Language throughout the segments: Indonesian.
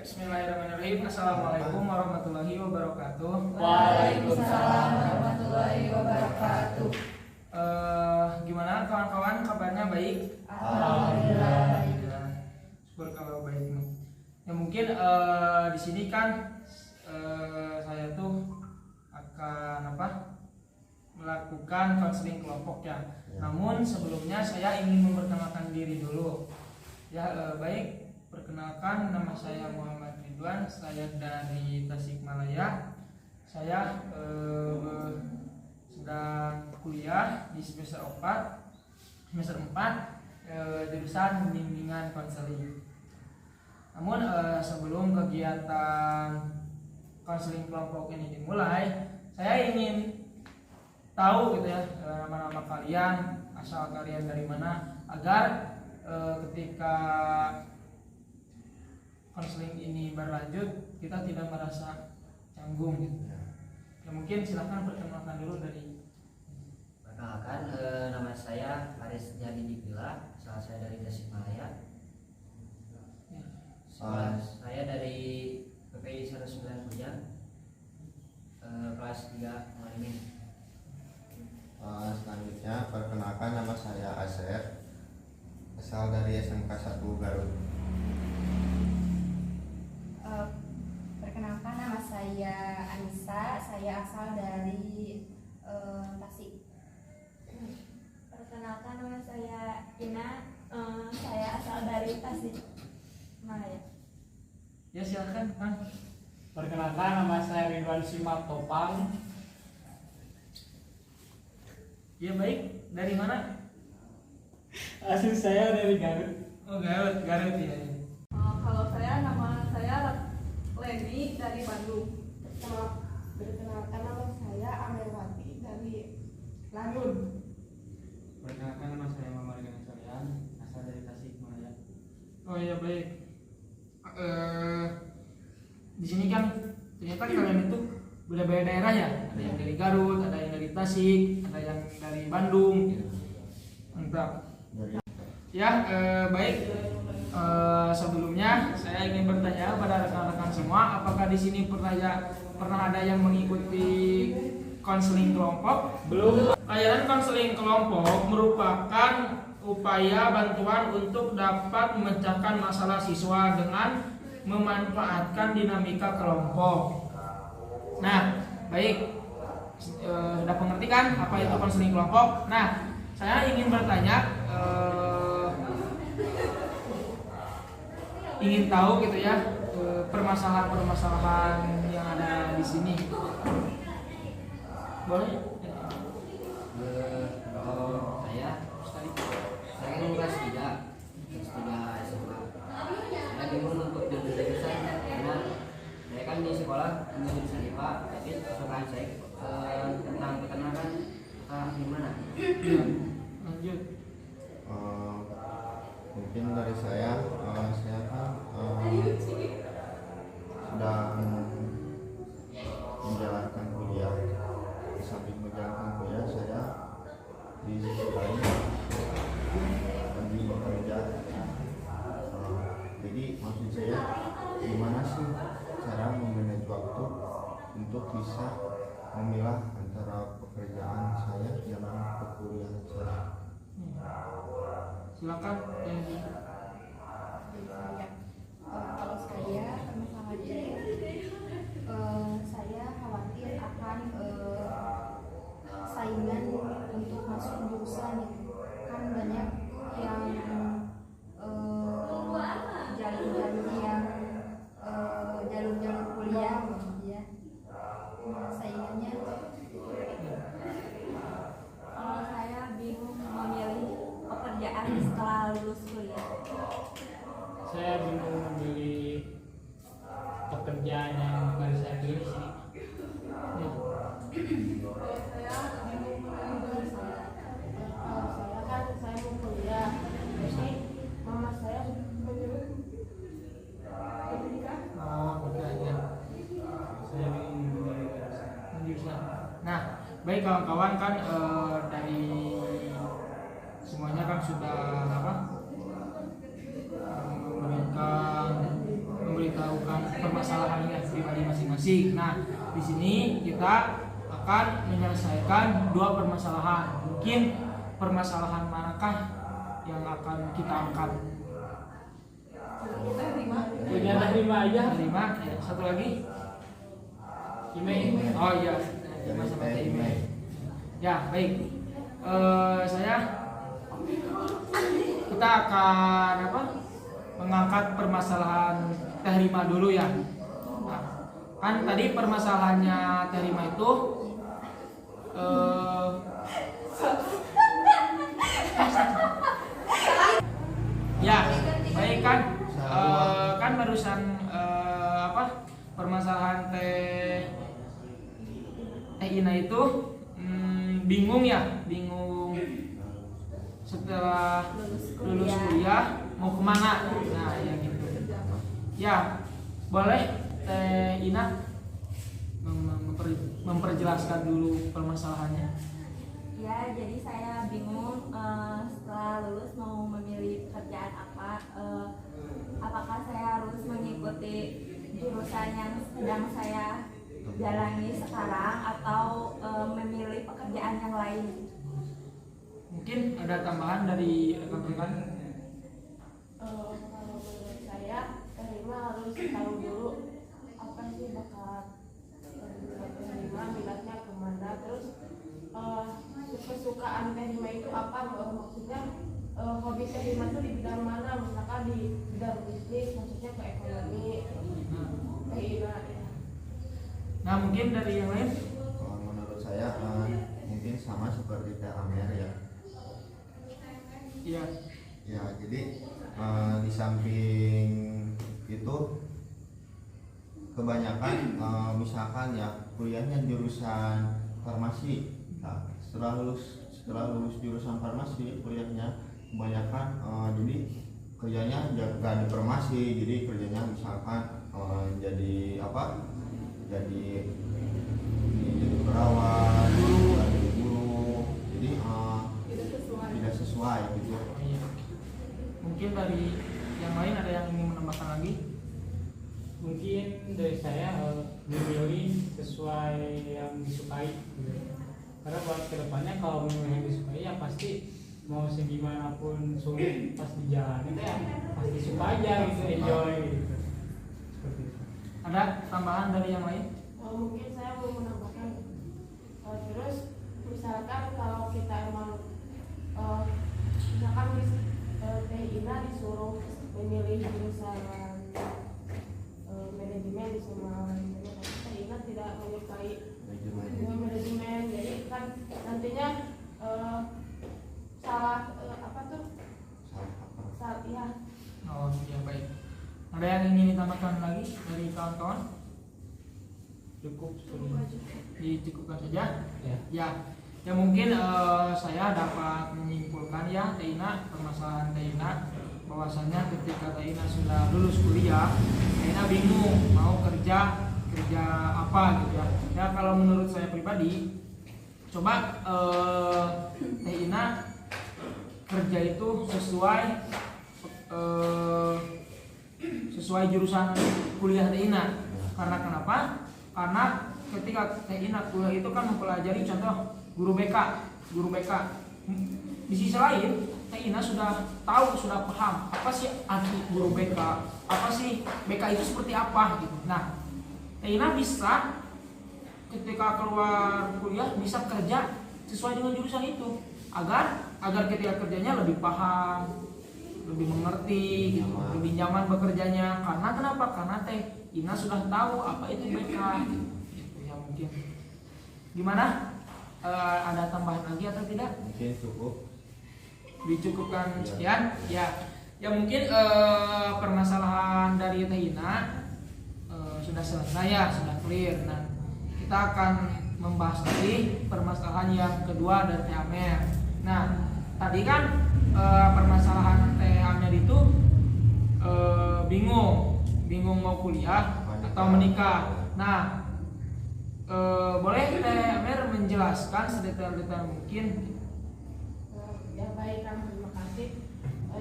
Bismillahirrahmanirrahim. Assalamualaikum warahmatullahi wabarakatuh. Waalaikumsalam warahmatullahi wabarakatuh. Gimana kawan-kawan, kabarnya baik? Alhamdulillah. Syukur kalau baik nih. Ya mungkin di sini kan saya tuh akan melakukan konseling kelompok ya. Namun sebelumnya saya ingin memperkenalkan diri dulu. Ya baik. Perkenalkan, nama saya Muhammad Ridwan, saya dari Tasikmalaya. Saya sedang kuliah di semester 4 jurusan bimbingan konseling. Namun sebelum kegiatan konseling kelompok ini dimulai, saya ingin tahu gitu ya, nama-nama kalian, asal kalian dari mana, agar ketika konseling ini berlanjut kita tidak merasa canggung gitu. Ya mungkin silakan perkenalkan dulu dari. Perkenalkan, nama saya Haris Jadi Dipila, asal saya dari Tasikmalaya. Sekolah saya dari PPI 109 Kujang, kelas 3 Mualimin. Selanjutnya perkenalkan, nama saya Asep, asal dari SMK 1 Garut. Perkenalkan, nama saya Anissa, saya asal dari Tasik. Perkenalkan, nama saya Ina, saya asal dari Tasik Malaya. Ya silakan, Kang. Perkenalkan, nama saya Ridwan Simatopang. Ya baik, dari mana? Asli saya dari Garut. Oh Garut ya. Kalau saya, nama saya Leni dari Bandung. Perkenalkan, nama saya Amerwati dari Landun. Perkenalkan, nama saya Muhammad Ridwan, asal dari Tasikmalaya. Oh iya baik. Di sini kan ternyata kalian itu beda-beda daerah ya. Ada yang dari Garut, ada yang dari Tasik, ada yang dari Bandung. Mantap. Ya baik. Sebelumnya saya ingin bertanya pada rekan-rekan semua, apakah di sini pernah ada yang mengikuti konseling kelompok? Belum. Layanan konseling kelompok merupakan upaya bantuan untuk dapat memecahkan masalah siswa dengan memanfaatkan dinamika kelompok. Nah, baik, sudah mengerti kan apa itu konseling kelompok? Nah, saya ingin bertanya, ingin tahu gitu ya, permasalahan-permasalahan yang ada di sini. Boleh? Kalau saya kan kelas 3 SMA. Saya bingung untuk jurusan karena saya kan di sekolah jurusan IPA, tapi kesukaan saya tentang peternakan gimana? Lanjut. Mungkin dari saya kan sedang menjalankan kuliah. Di samping menjalankan kuliah, saya di sisi lain lagi bekerja. Jadi maksud saya, gimana sih cara memanage waktu untuk bisa memilah antara pekerjaan saya dengan perkuliahan saya. Silakan. Kalau saya permasalahannya, saya khawatir akan saingan untuk masuk jurusan. Kan banyak yang jalur-jalur kuliah ya. Saingannya. Kalau saya bingung memilih pekerjaan setelah lulus kuliah. Saya bingung memilih pekerjaan yang baru saya pilih sih. Saya bingung memilih jurusan. Kalau saya kan saya mau kuliah, jadi mama saya menyuruh pendidikan. Oh, oke ya. Saya ingin memilih Jurusan. Nah, baik kawan-kawan kan dari semuanya kan sudah memberitahukan pribadi masing-masing. Nah, di sini kita akan menyelesaikan 2 permasalahan. Mungkin permasalahan manakah yang akan kita angkat? Punya terima aja. Terima. Ya, satu lagi. Email. Oh iya, sama email. Ya, baik. Kita akan mengangkat permasalahan Teh Rima dulu ya. Nah, kan tadi permasalahannya Teh Rima itu ya, baik kan? Kan barusan permasalahan Teh Ina itu bingung setelah lulus kuliah mau kemana. Nah ya gitu ya, boleh Teh Ina memperjelaskan dulu permasalahannya. Ya, jadi saya bingung setelah lulus mau memilih pekerjaan apa. Apakah saya harus mengikuti jurusan yang sedang saya jalani sekarang atau memilih pekerjaan yang lain? Mungkin ada tambahan dari rekan-rekan. Kalau menurut saya, Rima harus tahu dulu apa sih bakat Rima, minatnya kemana, terus kesukaan Rima itu apa, maksudnya hobi Rima itu di bidang mana, misalkan di bidang bisnis, maksudnya ke ekonomi, ya. Nah mungkin dari yang lain. Kalau menurut saya mungkin sama seperti Teh Amer ya. Iya. Ya, jadi di samping itu kebanyakan misalkan ya kuliahnya jurusan farmasi. Nah, setelah lulus jurusan farmasi, kuliahnya kebanyakan jadi kerjanya gak di farmasi, jadi kerjanya misalkan jadi perawat, jadi guru, jadi tidak sesuai gitu. Iya. Mungkin dari yang lain ada yang ingin menambahkan lagi? Mungkin dari saya memilih sesuai yang disukai gitu. Karena buat kedepannya kalau memilih yang disukai ya pasti mau segimanapun sulit pas dijalanin ya pasti suka aja gitu, enjoy gitu. Seperti itu. Ada tambahan dari yang lain? Mungkin saya mau menambahkan, terus misalkan kalau kita emang misalkan Teh Ina disuruh memilih jurusan manajemen di semua, Teh Ina tidak menyukai manajemen, jadi kan nantinya salah ya. Oh ya, baik. Ada yang ingin ditambahkan lagi dari kawan-kawan? Cukup Dicukupkan saja. ya. Ya mungkin saya dapat menyimpulkan ya permasalahan Teh Ina bahwasanya ketika Teh Ina sudah lulus kuliah, Teh Ina bingung mau kerja apa gitu ya. Ya kalau menurut saya pribadi, coba Teh Ina kerja itu sesuai jurusan kuliah Teh Ina. Karena kenapa? Karena ketika Teh Ina kuliah itu kan mempelajari contoh guru BK. Di sisi lain, Teh Ina sudah tahu, sudah paham apa sih arti guru BK, apa sih BK itu seperti apa gitu. Nah, Teh Ina bisa ketika keluar kuliah bisa kerja sesuai dengan jurusan itu agar ketika kerjanya lebih paham, lebih mengerti gitu, lebih nyaman bekerjanya. Karena kenapa? Karena Teh Ina sudah tahu apa itu BK gitu. Ya mungkin. Gimana? Ada tambahan lagi atau tidak? Mungkin cukup. Dicukupkan sekian. Ya mungkin permasalahan dari Teh Ina sudah selesai ya, sudah clear. Nah, kita akan membahas lagi permasalahan yang kedua dari Teh Amer. Nah, tadi kan permasalahan Teh Amer itu bingung mau kuliah atau menikah. Nah, boleh Teh Amer menjelaskan sedetail-detail mungkin? Ya baik Kang, terima kasih.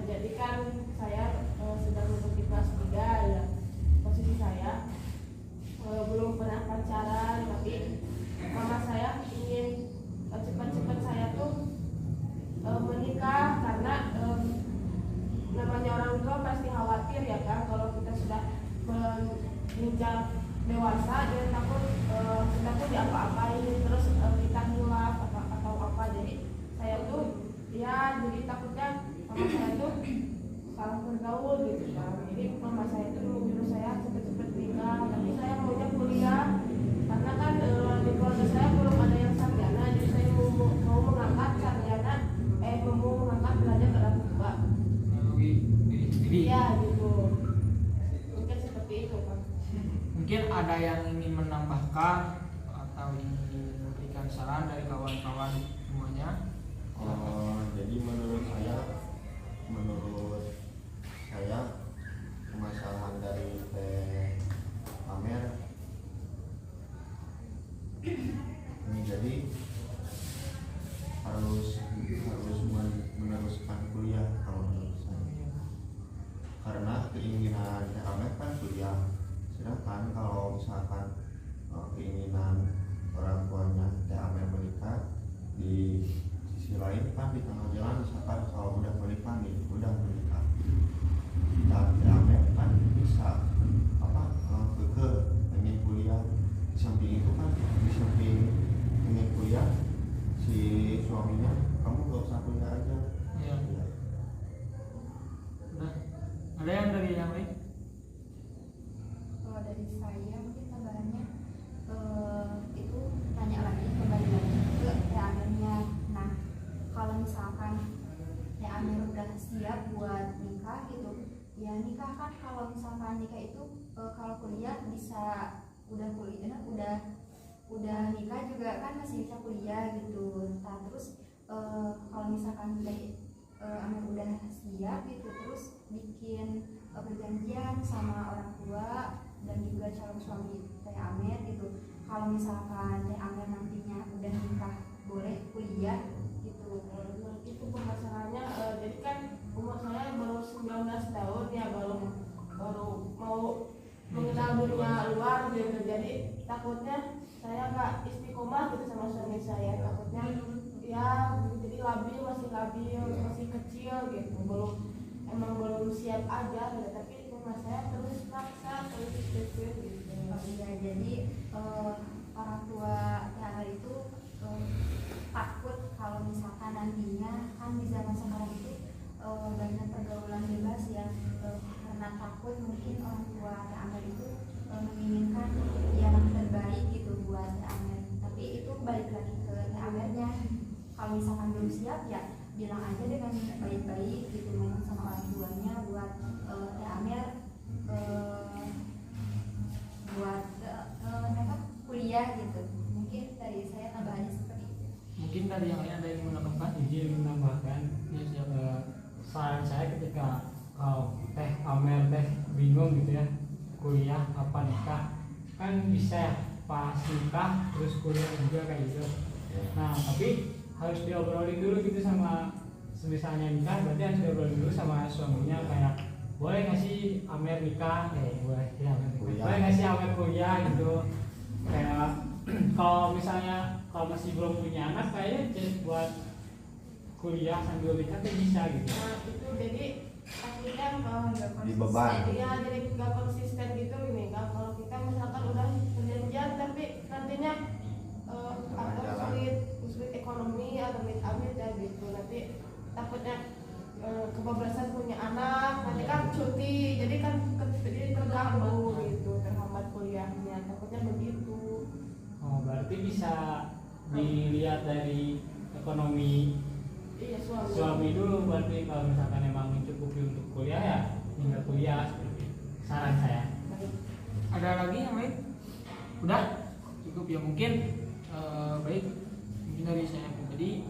Jadi kan saya sedang duduk di kelas 3 ya, posisi saya belum pernah pacaran, tapi mama saya ingin cepat-cepat saya tuh menikah karena namanya orang tua pasti khawatir ya kan kalau kita sudah menginjak dewasa, dia takut kita tuh diapa-apain terus kita hilaf atau apa. Jadi saya tuh ya jadi takutnya mama saya tuh salah bergaul gitu kan. Jadi mama saya tuh menyuruh saya cepet-cepet nikah, tapi saya maunya kuliah karena kan di keluarga saya belum ada yang sarjana, jadi saya mau mengangkat sarjana mau mengangkat derajat orang tua. Iya gitu, mungkin seperti itu kan. Mungkin ada yang ingin menambahkan atau ingin memberikan saran dari kawan-kawan semuanya. Jadi menurut saya permasalahan dari Teh Amer ini jadi harus meneruskan kuliah kalau menurut saya, karena keinginan Teh Amer kan kuliah, sedangkan kalau misalkan keinginan orang tuanya Teh Amer menikah, di sisi lain kan di tengah jalan misalkan kalau udah menikah dan Teh Amer kan bisa pengen kuliah. Di samping itu kan di samping pengen kuliah si suaminya, kamu gak usah kuliah aja. Iya. Nah, ada yang dari yang lain? Kalau dari saya mungkin tambahannya itu tanya lagi kembali lagi ke Teh Amernya. Nah, kalau misalkan Teh Amer udah siap buat nikah gitu, ya nikah kan. Kalau misalkan nikah itu kalau kuliah bisa udah nikah juga kan masih bisa kuliah gitu. Nah terus kalau misalkan Teh Amer udah siap gitu, terus bikin perjanjian sama orang tua dan juga calon suami Teh Amer gitu. Kalau misalkan Teh Amer nantinya udah nikah boleh kuliah gitu. Itu pemasarannya jadi kan umur saya baru 19 tahun ya, baru mau mengenal dunia luar gitu. Jadi takutnya saya nggak istiqomah gitu sama suami saya, takutnya ya jadi masih kecil gitu, belum siap aja gitu. Tapi mama saya terus maksa terus gitu. Iya, jadi orang tua Teh Amer itu takut kalau misalkan nantinya kan di zaman sekarang itu banyak pergaulan bebas ya, karena takut mungkin orang tua Teh Amer itu menginginkan yang terbaik gitu buat Teh Amer. Tapi itu balik lagi ke Teh Amernya. Kalau misalkan belum siap ya bilang aja dengan baik-baik gitu, ngomong sama orang tuanya buat Teh Amer buat mereka kuliah gitu. Mungkin dari saya tambahannya seperti itu. Mungkin dari yang lain ada yang menambahkan? Izin menambahkan, Ya, siap. saran saya ketika kalau Teh Amer bingung gitu ya kuliah apa nikah, kan bisa pas nikah terus kuliah juga kayak gitu. Nah tapi harus diobrolin dulu gitu sama, misalnya nikah berarti harus diobrolin dulu sama suaminya, kayak boleh nggak sih Amer nikah, boleh ya boleh nggak sih Amer kuliah gitu. Kayak kalau misalnya kalau masih belum punya anak kayaknya buat kuliah sambil nikah tuh bisa gitu. Nah itu jadi akhirnya Di beban. ya jadi nggak konsisten gitu ini. Kalau kita misalkan udah perjanjian tapi nantinya sulit ekonomi atau amit-amit ya gitu, nanti takutnya kebablasan punya anak, nanti kan cuti, jadi kan jadi terganggu gitu, terhambat kuliahnya, takutnya begitu. Oh berarti bisa dilihat dari ekonomi Iya suami dulu. Berarti kalau misalkan emang mencukupi untuk kuliah ya tinggal kuliah, seperti itu saran saya. Ada lagi yang lain? Udah? Cukup ya mungkin. Baik, mungkin dari saya pribadi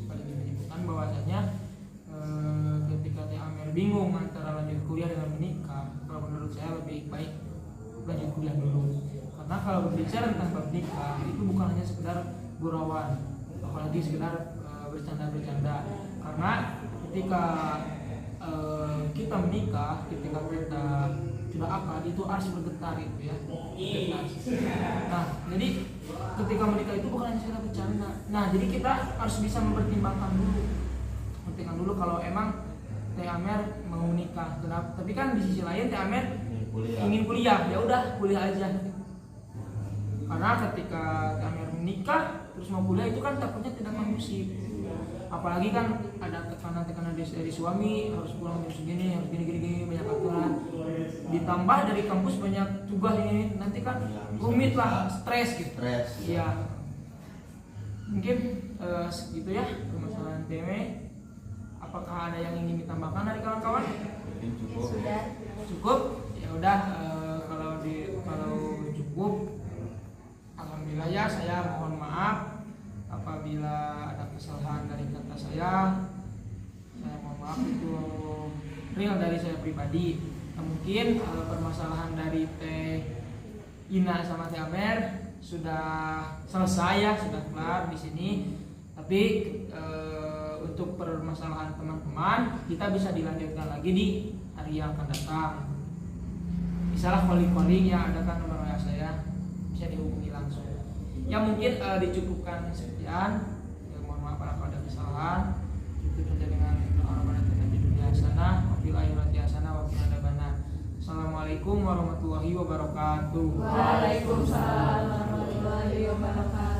seperti menyebutkan bahwasanya ketika Teh Amer bingung antara lanjut kuliah dengan menikah, kalau menurut saya lebih baik lanjut kuliah dulu. Karena kalau berbicara tentang bab nikah itu bukan hanya sekedar gurauan, apalagi sekedar bercanda-bercanda. Karena ketika kita menikah, ketika kita sudah akad itu harus bergetar itu ya. Bergetar. Nah, jadi ketika menikah itu bukan hanya sekedar bercanda. Nah, jadi kita harus bisa mempertimbangkan dulu kalau emang Teh Amer mau nikah. Tapi kan di sisi lain Teh Amer ingin kuliah, ya udah kuliah aja. Karena ketika Teh Amer menikah terus mau kuliah itu kan takutnya tidak kondusif. Apalagi kan ada tekanan-tekanan dari suami, harus pulang jam segini, harus gini banyak aturan. Ditambah dari kampus banyak tugas ini, nanti kan rumit lah, stres gitu. Iya. Mungkin segitu ya permasalahan TM. Apakah ada yang ingin ditambahkan dari kawan-kawan? Mungkin cukup. Sudah. Cukup. Ya udah kalau cukup, alhamdulillah ya, saya mohon maaf apabila ada kesalahan dari kata saya mohon maaf, itu real dari saya pribadi. Nah, mungkin permasalahan dari Teh Ina sama Teh Amer sudah selesai ya, sudah kelar di sini. Tapi untuk permasalahan teman-teman kita bisa dilanjutkan lagi di hari yang akan datang. Misalnya calling yang ada kan nomor WA saya, bisa dihubungi langsung. Ya mungkin dicukupkan sekian. Ya, mohon maaf kalau ada kesalahan. Itu saja dengan doa di dunia sana, wabil akhirati hasanah wa qina adzabannar. Assalamualaikum warahmatullahi wabarakatuh. Waalaikumsalam warahmatullahi wabarakatuh.